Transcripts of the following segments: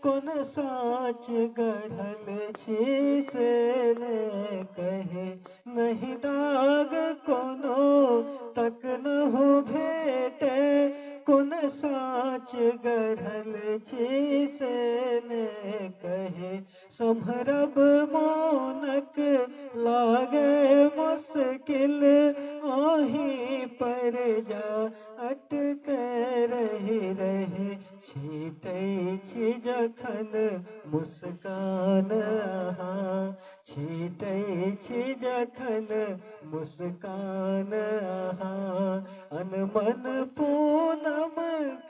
कोन साँच गढ़ल छी से ने कहे, नहीं दाग कोनो तक नहु भेटे, कोन साँच गढ़ल छी से ने कहे, सम्हरब मौनक लागे मुश्किल, आही पर जा अटक रही रही, छीटै छी जखन मुस्कान अहाँ, छीटै छी जखन मुस्कान अहाँ, अनमन पूनम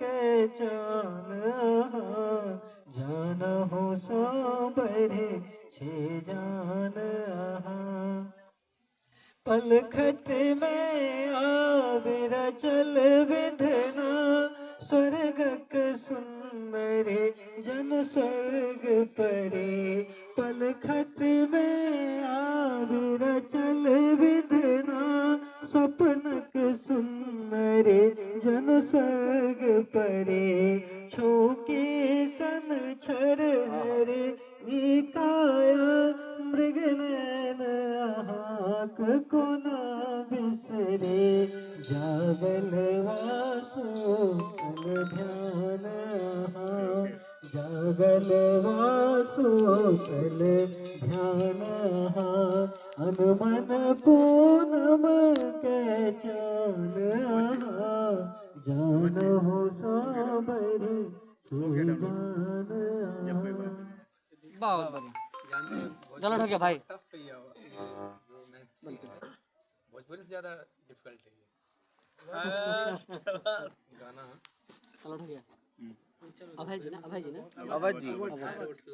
के चान अहाँ, जानहु सँ बढ़ि छी जान अहाँ। पलखत में आबिर चल विधना, स्वर्गक सुंदरी जन स्वर्ग परे, पलखत में आबिर चल विधना, स्वप्नक सुंदरी जन स्वर्ग परे, छौके सन छर हरे निकाया, मृगनयन अहाँक कोना बिसरे, जागल वासो कल ध्यान अहाँ, जागल वासो कल ध्यान अहाँ, अनुमन पूनम के चान अहाँ, जानहु सँ बढ़ि छी जान अहाँ। बहुत बढ़िया, गलत हो गया भाई। भोजपुरी से ज्यादा डिफिकल्ट है ये गाना। गलत हो गया। अभय जी ना, अभय जी ना, अवध जी।